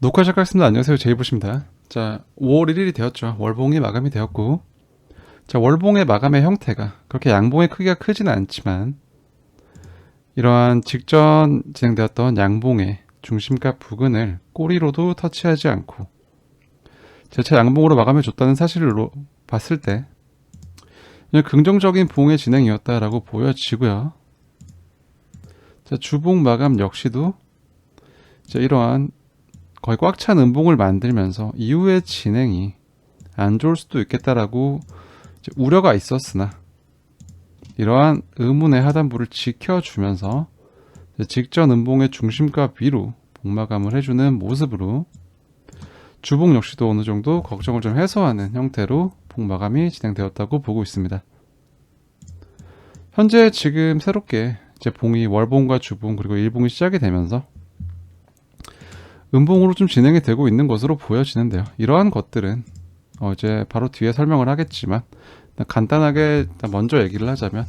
녹화 시작하겠습니다. 안녕하세요. 제이부십니다. 자, 5월 1일이 되었죠. 월봉이 마감이 되었고, 자, 월봉의 마감의 형태가 그렇게 양봉의 크기가 크지는 않지만, 이러한 직전 진행되었던 양봉의 중심값 부근을 꼬리로도 터치하지 않고, 재차 양봉으로 마감해 줬다는 사실로 봤을 때, 그냥 긍정적인 봉의 진행이었다라고 보여지고요. 자, 주봉 마감 역시도, 자, 이러한 거의 꽉 찬 음봉을 만들면서 이후의 진행이 안 좋을 수도 있겠다라고 우려가 있었으나 이러한 의문의 하단부를 지켜주면서 직전 음봉의 중심값 위로 봉마감을 해주는 모습으로 주봉 역시도 어느 정도 걱정을 좀 해소하는 형태로 봉마감이 진행되었다고 보고 있습니다. 현재 지금 새롭게 이제 봉이 월봉과 주봉 그리고 일봉이 시작이 되면서 음봉으로 좀 진행이 되고 있는 것으로 보여지는데요. 이러한 것들은 이제 바로 뒤에 설명을 하겠지만 간단하게 먼저 얘기를 하자면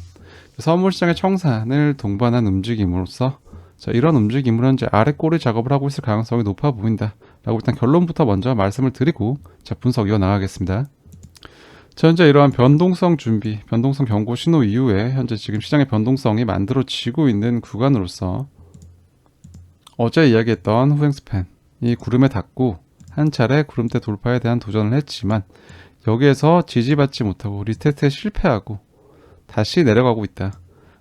선물시장의 청산을 동반한 움직임으로써 자, 이런 움직임으로 현재 아래 꼬리 작업을 하고 있을 가능성이 높아 보인다 라고 일단 결론부터 먼저 말씀을 드리고 자, 분석 이어나가겠습니다. 자, 현재 이러한 변동성 준비, 변동성 경고 신호 이후에 현재 지금 시장의 변동성이 만들어지고 있는 구간으로서 어제 이야기했던 후행 스팬이 구름에 닿고 한 차례 구름대 돌파에 대한 도전을 했지만 여기에서 지지받지 못하고 리테스트에 실패하고 다시 내려가고 있다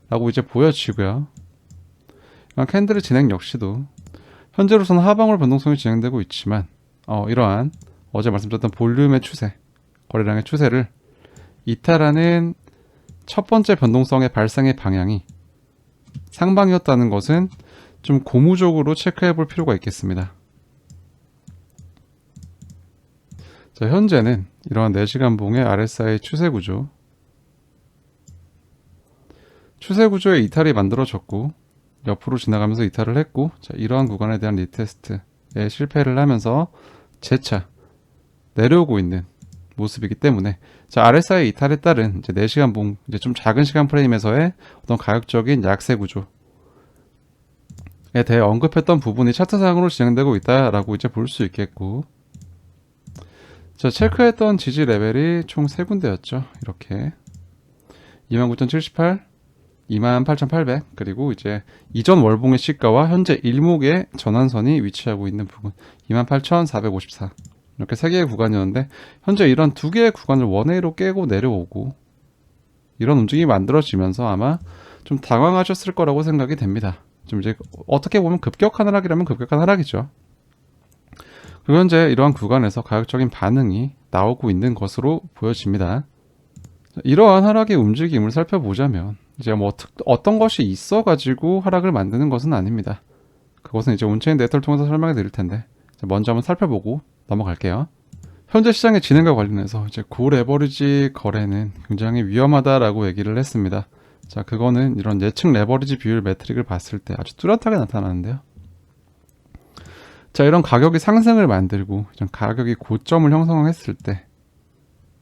라고 이제 보여지고요. 캔들의 진행 역시도 현재로서는 하방으로 변동성이 진행되고 있지만 이러한 어제 말씀드렸던 볼륨의 추세, 거래량의 추세를 이탈하는 첫 번째 변동성의 발생의 방향이 상방이었다는 것은 좀 고무적으로 체크해 볼 필요가 있겠습니다. 자, 현재는 이러한 4시간 봉의 RSI 추세 구조의 이탈이 만들어졌고 옆으로 지나가면서 이탈을 했고 자, 이러한 구간에 대한 리테스트에 실패를 하면서 재차 내려오고 있는 모습이기 때문에 자, RSI 이탈에 따른 이제 4시간 봉 이제 좀 작은 시간 프레임에서의 어떤 가격적인 약세 구조에 대해 언급했던 부분이 차트상으로 진행되고 있다라고 이제 볼 수 있겠고 자, 체크했던 지지 레벨이 총 3군데였죠. 이렇게 29,078, 28,800 그리고 이제 이전 월봉의 시가와 현재 일목의 전환선이 위치하고 있는 부분 28,454 이렇게 3개의 구간이었는데 현재 이런 2개의 구간을 원웨이로 깨고 내려오고 이런 움직임이 만들어지면서 아마 좀 당황하셨을 거라고 생각이 됩니다. 좀 이제 어떻게 보면 급격한 하락이라면 급격한 하락이죠. 그리고 현재 이러한 구간에서 가격적인 반응이 나오고 있는 것으로 보여집니다. 이러한 하락의 움직임을 살펴보자면 이제 뭐 어떤 것이 있어가지고 하락을 만드는 것은 아닙니다. 그것은 이제 온체인 데이터를 통해서 설명해 드릴 텐데 먼저 한번 살펴보고 넘어갈게요. 현재 시장의 진행과 관련해서 이제 고레버리지 거래는 굉장히 위험하다라고 얘기를 했습니다. 자, 그거는 이런 예측 레버리지 비율 매트릭을 봤을 때 아주 뚜렷하게 나타나는데요. 자, 이런 가격이 상승을 만들고 가격이 고점을 형성했을 때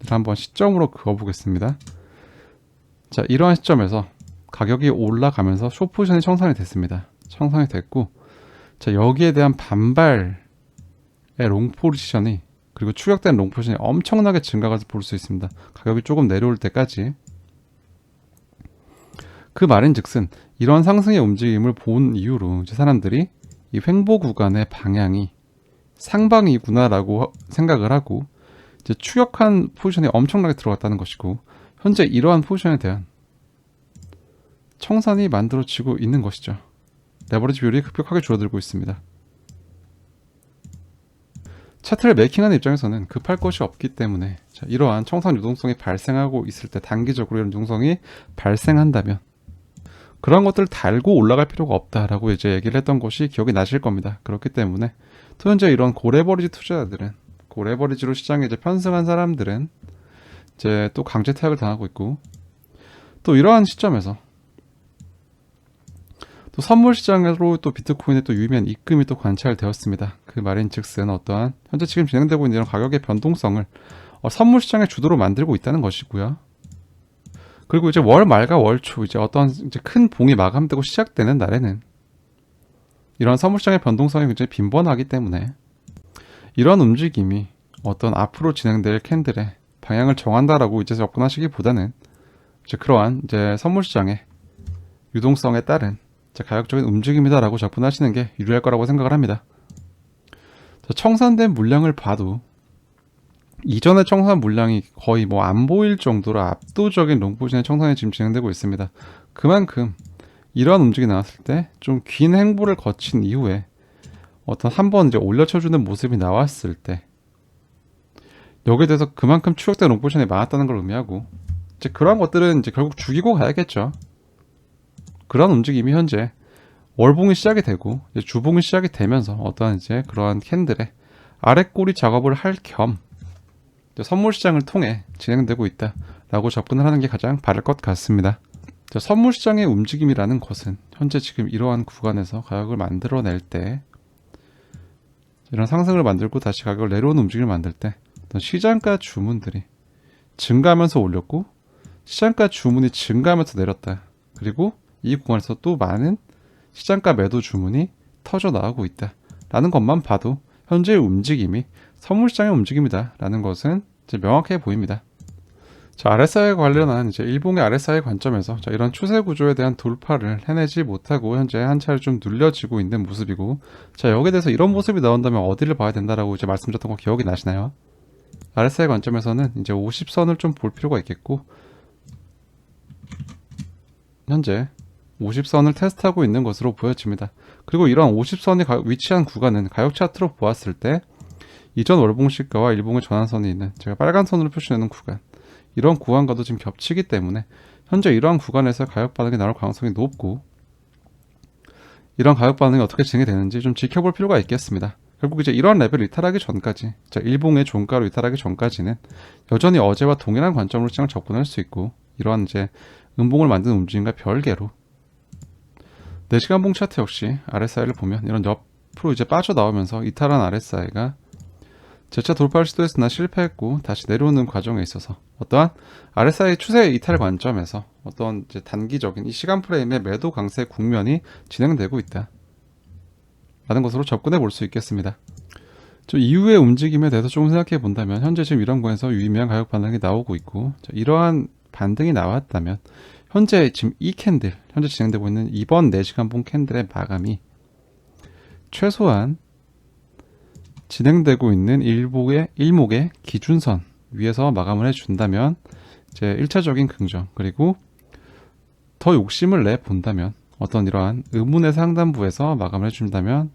한번 시점으로 그어보겠습니다. 자, 이러한 시점에서 가격이 올라가면서 숏포지션이 청산이 됐습니다. 청산이 됐고 자, 여기에 대한 반발의 롱 포지션이 그리고 추격된 롱 포지션이 엄청나게 증가가 볼 수 있습니다. 가격이 조금 내려올 때까지 그 말인즉슨 이런 상승의 움직임을 본 이후로 이제 사람들이 이 횡보 구간의 방향이 상방이구나라고 생각을 하고 이제 추격한 포지션이 엄청나게 들어갔다는 것이고 현재 이러한 포지션에 대한 청산이 만들어지고 있는 것이죠. 레버리지 비율이 급격하게 줄어들고 있습니다. 차트를 매킹하는 입장에서는 급할 것이 없기 때문에 자, 이러한 청산 유동성이 발생하고 있을 때 단기적으로 이런 유동성이 발생한다면 그런 것들을 달고 올라갈 필요가 없다라고 이제 얘기를 했던 것이 기억이 나실 겁니다. 그렇기 때문에 또 현재 이런 고레버리지 투자자들은 고레버리지로 시장에 이제 편승한 사람들은 이제 또 강제 타격을 당하고 있고 또 이러한 시점에서 또 선물 시장으로 또 비트코인의 또 유의미한 입금이 또 관찰되었습니다. 그 말인즉슨 어떠한 현재 지금 진행되고 있는 이런 가격의 변동성을 선물 시장의 주도로 만들고 있다는 것이고요. 그리고 이제 월 말과 월 초 이제 어떤 이제 큰 봉이 마감되고 시작되는 날에는 이런 선물시장의 변동성이 굉장히 빈번하기 때문에 이런 움직임이 어떤 앞으로 진행될 캔들의 방향을 정한다라고 이제 접근하시기보다는 이제 그러한 이제 선물 시장의 유동성에 따른 이제 가격적인 움직임이다라고 접근하시는 게 유리할 거라고 생각을 합니다. 청산된 물량을 봐도 이전의 청산 물량이 거의 뭐 안 보일 정도로 압도적인 롱 포지션의 청산이 지금 진행되고 있습니다. 그만큼 이러한 움직임이 나왔을 때 좀 긴 행보를 거친 이후에 어떤 한번 이제 올려쳐주는 모습이 나왔을 때 여기에 대해서 그만큼 추격된 롱 포지션이 많았다는 걸 의미하고 이제 그러한 것들은 이제 결국 죽이고 가야겠죠. 그런 움직임이 현재 월봉이 시작이 되고 이제 주봉이 시작이 되면서 어떠한 이제 그러한 캔들의 아랫꼬리 작업을 할 겸 선물 시장을 통해 진행되고 있다라고 접근을 하는 게 가장 바를 것 같습니다. 선물 시장의 움직임이라는 것은 현재 지금 이러한 구간에서 가격을 만들어낼 때 이런 상승을 만들고 다시 가격을 내려오는 움직임을 만들 때 어떤 시장가 주문들이 증가하면서 올렸고 시장가 주문이 증가하면서 내렸다. 그리고 이 구간에서 또 많은 시장가 매도 주문이 터져 나오고 있다 라는 것만 봐도 현재의 움직임이 선물시장의 움직임이다 라는 것은 이제 명확해 보입니다. 자, RSI에 관련한 이제 일봉의 RSI 관점에서 자, 이런 추세 구조에 대한 돌파를 해내지 못하고 현재 한 차례 좀 눌려지고 있는 모습이고, 자, 여기에 대해서 이런 모습이 나온다면 어디를 봐야 된다라고 이제 말씀드렸던 거 기억이 나시나요? RSI 관점에서는 이제 50선을 좀 볼 필요가 있겠고, 현재 50선을 테스트하고 있는 것으로 보여집니다. 그리고 이러한 50선이 위치한 구간은 가격 차트로 보았을 때 이전 월봉 시가와 일봉의 전환선이 있는 제가 빨간 선으로 표시하는 구간, 이런 구간과도 지금 겹치기 때문에 현재 이러한 구간에서 가격 반응이 나올 가능성이 높고, 이런 가격 반응이 어떻게 진행이 되는지 좀 지켜볼 필요가 있겠습니다. 결국 이제 이러한 레벨을 이탈하기 전까지, 일봉의 종가로 이탈하기 전까지는 여전히 어제와 동일한 관점으로 시장을 접근할 수 있고, 이러한 이제 음봉을 만드는 움직임과 별개로 4시간 봉 차트 역시 RSI를 보면 이런 옆으로 이제 빠져나오면서 이탈한 RSI가 재차 돌파를 시도했으나 실패했고 다시 내려오는 과정에 있어서 어떠한 RSI 추세 이탈 관점에서 어떤 이제 단기적인 이 시간 프레임의 매도 강세 국면이 진행되고 있다 라는 것으로 접근해 볼 수 있겠습니다. 이후의 움직임에 대해서 조금 생각해 본다면 현재 지금 이런 구간에서 유의미한 가격 반응이 나오고 있고, 이러한 반등이 나왔다면 현재 지금 이 캔들, 현재 진행되고 있는 이번 4시간 봉 캔들의 마감이 최소한 진행되고 있는 일목의 기준선 위에서 마감을 해준다면 이제 1차적인 긍정, 그리고 더 욕심을 내 본다면 어떤 이러한 의문의 상단부에서 마감을 해준다면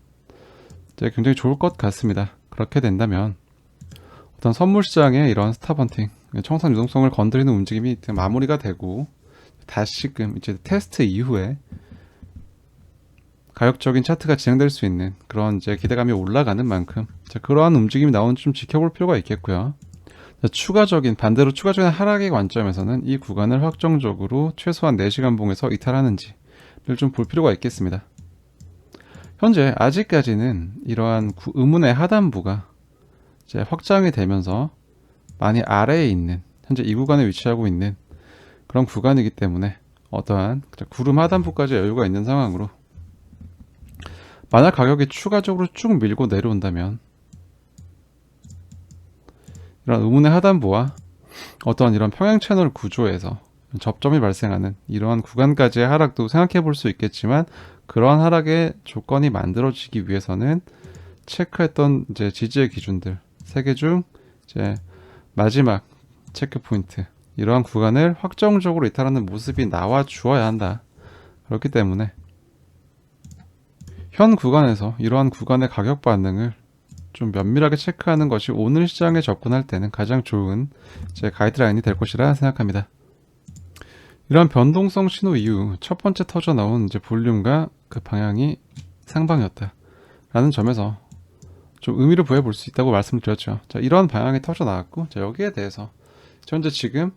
이제 굉장히 좋을 것 같습니다. 그렇게 된다면 어떤 선물 시장의 이런 스탑헌팅, 청산 유동성을 건드리는 움직임이 마무리가 되고 다시금 이제 테스트 이후에 가격적인 차트가 진행될 수 있는 그런 이제 기대감이 올라가는 만큼 그러한 움직임이 나오는지 좀 지켜볼 필요가 있겠고요. 반대로 추가적인 하락의 관점에서는 이 구간을 확정적으로 최소한 4시간 봉에서 이탈하는지를 좀 볼 필요가 있겠습니다. 현재 아직까지는 이러한 의문의 하단부가 이제 확장이 되면서 많이 아래에 있는, 현재 이 구간에 위치하고 있는 그런 구간이기 때문에 어떠한 구름 하단부까지 여유가 있는 상황으로 만약 가격이 추가적으로 쭉 밀고 내려온다면 이런 의문의 하단부와 어떠한 이런 평행 채널 구조에서 접점이 발생하는 이러한 구간까지의 하락도 생각해 볼 수 있겠지만, 그러한 하락의 조건이 만들어지기 위해서는 체크했던 이제 지지의 기준들 3개 중 이제 마지막 체크 포인트, 이러한 구간을 확정적으로 이탈하는 모습이 나와 주어야 한다. 그렇기 때문에 현 구간에서 이러한 구간의 가격 반응을 좀 면밀하게 체크하는 것이 오늘 시장에 접근할 때는 가장 좋은 제 가이드라인이 될 것이라 생각합니다. 이러한 변동성 신호 이후 첫 번째 터져 나온 이제 볼륨과 그 방향이 상방이었다 라는 점에서 좀 의미를 부여해 볼 수 있다고 말씀드렸죠. 이러한 방향이 터져 나왔고, 여기에 대해서 현재 지금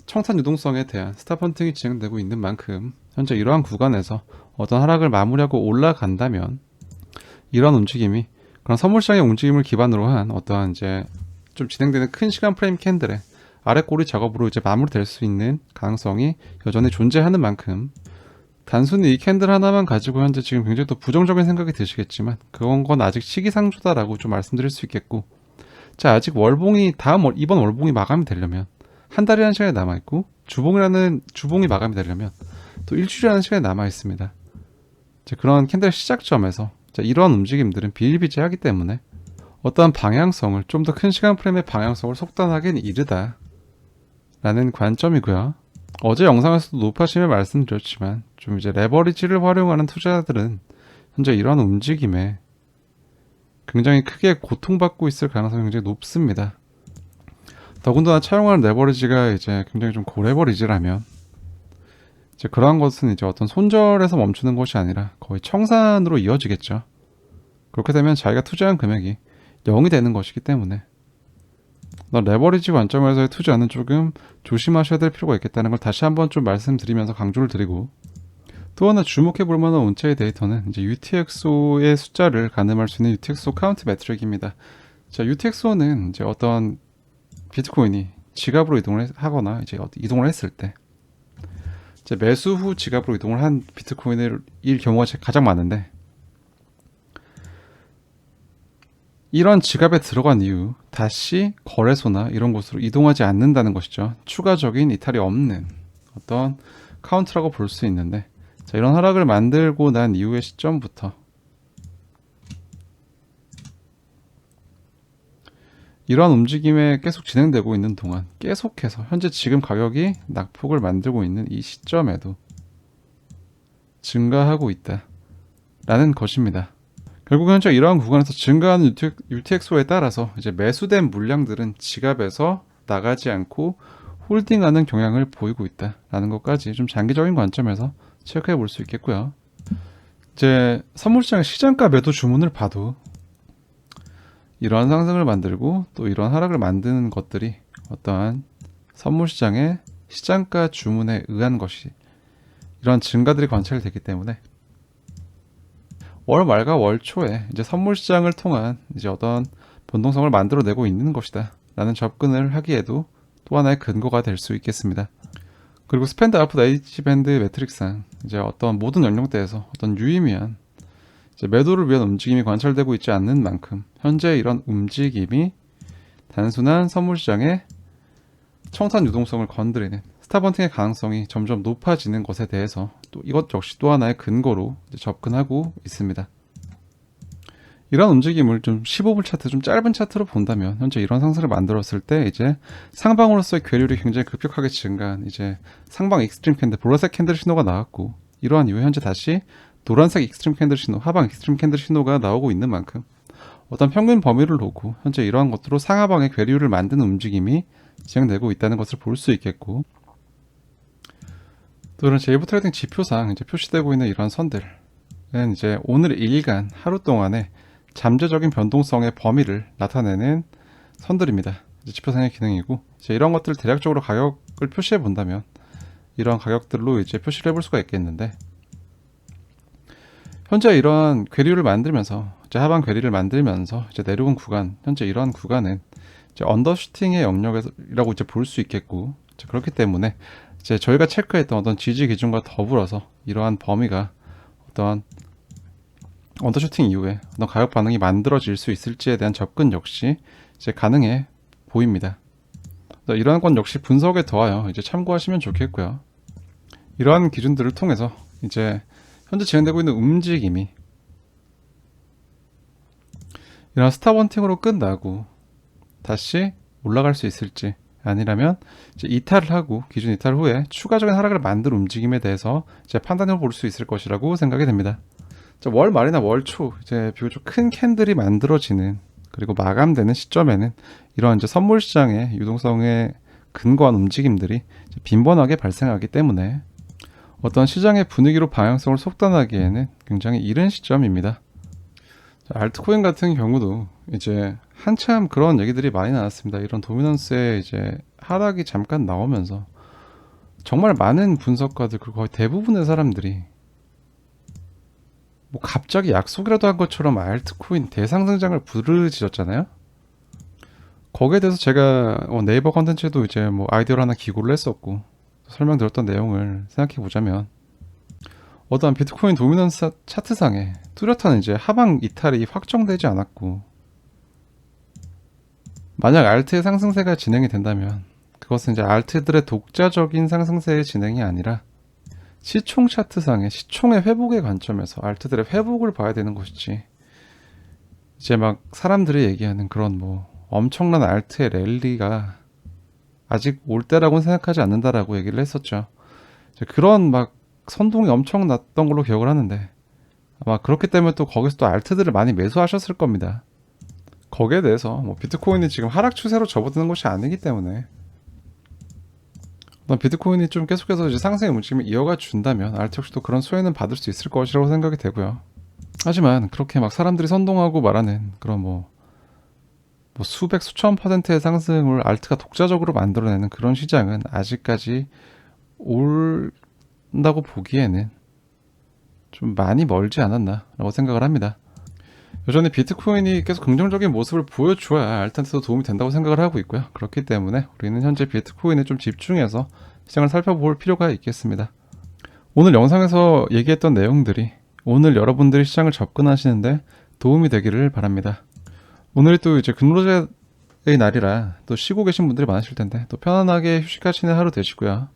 청산 유동성에 대한 스탑헌팅이 진행되고 있는 만큼 현재 이러한 구간에서 어떤 하락을 마무리하고 올라간다면 이러한 움직임이 그런 선물시장의 움직임을 기반으로 한 어떠한 이제 좀 진행되는 큰 시간 프레임 캔들의 아랫꼬리 작업으로 이제 마무리될 수 있는 가능성이 여전히 존재하는 만큼 단순히 이 캔들 하나만 가지고 현재 지금 굉장히 또 부정적인 생각이 드시겠지만 건 아직 시기상조다라고 좀 말씀드릴 수 있겠고, 자, 아직 월봉이 이번 월봉이 마감이 되려면 한 달이라는 시간이 남아있고, 주봉이 마감이 되려면 또 일주일이라는 시간이 남아있습니다. 자, 그런 캔들 시작점에서 자, 이러한 움직임들은 비일비재하기 때문에 어떠한 방향성을, 좀 더 큰 시간 프레임의 방향성을 속단하기는 이르다 라는 관점이고요. 어제 영상에서도 높아심에 말씀드렸지만 좀 이제 레버리지를 활용하는 투자자들은 현재 이러한 움직임에 굉장히 크게 고통받고 있을 가능성이 굉장히 높습니다. 더군다나 차용하는 레버리지가 이제 굉장히 좀 고레버리지라면 이제 그러한 것은 이제 어떤 손절에서 멈추는 것이 아니라 거의 청산으로 이어지겠죠. 그렇게 되면 자기가 투자한 금액이 0이 되는 것이기 때문에 레버리지 관점에서의 투자는 조금 조심하셔야 될 필요가 있겠다는 걸 다시 한번 좀 말씀드리면서 강조를 드리고, 또 하나 주목해 볼 만한 온차의 데이터는 이제 UTXO의 숫자를 가늠할 수 있는 UTXO 카운트 매트릭입니다. 자, UTXO는 이제 어떤 비트코인이 지갑으로 하거나 이제 이동을 했을 때 이제 매수 후 지갑으로 이동을 한 비트코인일 경우가 가장 많은데, 이런 지갑에 들어간 이후 다시 거래소나 이런 곳으로 이동하지 않는다는 것이죠. 추가적인 이탈이 없는 어떤 카운트라고 볼 수 있는데, 자, 이런 하락을 만들고 난 이후의 시점부터 이러한 움직임에 계속 진행되고 있는 동안 계속해서 현재 지금 가격이 낙폭을 만들고 있는 이 시점에도 증가하고 있다 라는 것입니다. 결국 현재 이러한 구간에서 증가하는 UTXO에 따라서 이제 매수된 물량들은 지갑에서 나가지 않고 홀딩하는 경향을 보이고 있다라는 것까지 좀 장기적인 관점에서 체크해 볼 수 있겠고요. 이제 선물시장의 시장가 매도 주문을 봐도 이러한 상승을 만들고 또 이러한 하락을 만드는 것들이 어떠한 선물시장의 시장가 주문에 의한 것이, 이러한 증가들이 관찰되기 때문에 월 말과 월 초에 이제 선물 시장을 통한 이제 어떤 변동성을 만들어내고 있는 것이다 라는 접근을 하기에도 또 하나의 근거가 될 수 있겠습니다. 그리고 스탠드 아웃 에이지 밴드 매트릭상 이제 어떤 모든 연령대에서 어떤 유의미한 이제 매도를 위한 움직임이 관찰되고 있지 않는 만큼 현재 이런 움직임이 단순한 선물 시장의 청산 유동성을 건드리는 스탑헌팅의 가능성이 점점 높아지는 것에 대해서 또 이것 역시 또 하나의 근거로 접근하고 있습니다. 이런 움직임을 좀 15분 차트, 좀 짧은 차트로 본다면 현재 이런 상승을 만들었을 때 이제 상방으로서의 괴률이 굉장히 급격하게 증가한 이제 상방 익스트림 캔들, 보라색 캔들 신호가 나왔고, 이러한 이후에 현재 다시 노란색 익스트림 캔들 신호, 하방 익스트림 캔들 신호가 나오고 있는 만큼 어떤 평균 범위를 놓고 현재 이러한 것들로 상하방의 괴률을 만드는 움직임이 진행되고 있다는 것을 볼 수 있겠고, 또 이런 제이브 트레이딩 지표상 이제 표시되고 있는 이러한 선들은 이제 오늘 일간 하루 동안의 잠재적인 변동성의 범위를 나타내는 선들입니다. 이제 지표상의 기능이고, 이제 이런 것들 대략적으로 가격을 표시해 본다면 이러한 가격들로 이제 표시를 해볼 수가 있겠는데, 현재 이러한 괴리를 만들면서 이제 하방 괴리를 만들면서 이제 내려온 구간, 현재 이러한 구간은 이제 언더슈팅의 영역이라고 이제 볼 수 있겠고, 그렇기 때문에 이제 저희가 체크했던 어떤 지지 기준과 더불어서 이러한 범위가 어떤 언더슈팅 이후에 어떤 가격 반응이 만들어질 수 있을지에 대한 접근 역시 이제 가능해 보입니다. 이러한 건 역시 분석에 더하여 이제 참고하시면 좋겠고요. 이러한 기준들을 통해서 이제 현재 진행되고 있는 움직임이 이런 스탑헌팅으로 끝나고 다시 올라갈 수 있을지, 아니라면 이제 이탈을 하고 기준 이탈 후에 추가적인 하락을 만들 움직임에 대해서 이제 판단해 볼 수 있을 것이라고 생각이 됩니다. 월 말이나 월 초 이제 비교적 큰 캔들이 만들어지는 그리고 마감되는 시점에는 이러한 이제 선물 시장의 유동성에 근거한 움직임들이 이제 빈번하게 발생하기 때문에 어떤 시장의 분위기로 방향성을 속단하기에는 굉장히 이른 시점입니다. 알트코인 같은 경우도 이제 한참 그런 얘기들이 많이 나왔습니다. 이런 도미넌스의 이제 하락이 잠깐 나오면서 정말 많은 분석가들, 그리고 거의 대부분의 사람들이 뭐 갑자기 약속이라도 한 것처럼 알트코인 대상승장을 부르짖었잖아요. 거기에 대해서 제가 네이버 컨텐츠에도 이제 뭐 아이디어를 하나 기고를 했었고 설명드렸던 내용을 생각해 보자면, 어떠한 비트코인 도미넌스 차트상에 뚜렷한 이제 하방 이탈이 확정되지 않았고, 만약 알트의 상승세가 진행이 된다면 그것은 이제 알트들의 독자적인 상승세의 진행이 아니라 시총 차트상의 시총의 회복의 관점에서 알트들의 회복을 봐야 되는 것이지, 이제 막 사람들이 얘기하는 그런 뭐 엄청난 알트의 랠리가 아직 올 때라고는 생각하지 않는다라고 얘기를 했었죠. 이제 그런 막 선동이 엄청 났던 걸로 기억을 하는데, 아마 그렇기 때문에 또 거기서 또 알트들을 많이 매수하셨을 겁니다. 거기에 대해서 뭐 비트코인이 지금 하락 추세로 접어드는 것이 아니기 때문에, 비트코인이 좀 계속해서 이제 상승의 움직임을 이어가 준다면 알트 역시도 그런 수혜는 받을 수 있을 것이라고 생각이 되고요. 하지만 그렇게 막 사람들이 선동하고 말하는 그런 뭐 수백 수천 %의 상승을 알트가 독자적으로 만들어내는 그런 시장은 아직까지 온다고 보기에는 좀 많이 멀지 않았나 라고 생각을 합니다. 여전히 비트코인이 계속 긍정적인 모습을 보여줘야 알트한테도 도움이 된다고 생각을 하고 있고요. 그렇기 때문에 우리는 현재 비트코인에 좀 집중해서 시장을 살펴볼 필요가 있겠습니다. 오늘 영상에서 얘기했던 내용들이 오늘 여러분들이 시장을 접근하시는데 도움이 되기를 바랍니다. 오늘이 또 이제 근로자의 날이라 또 쉬고 계신 분들이 많으실 텐데 또 편안하게 휴식하시는 하루 되시고요.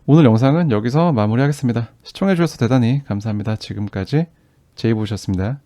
오늘 영상은 여기서 마무리하겠습니다. 시청해주셔서 대단히 감사합니다. 지금까지 제이보셨습니다.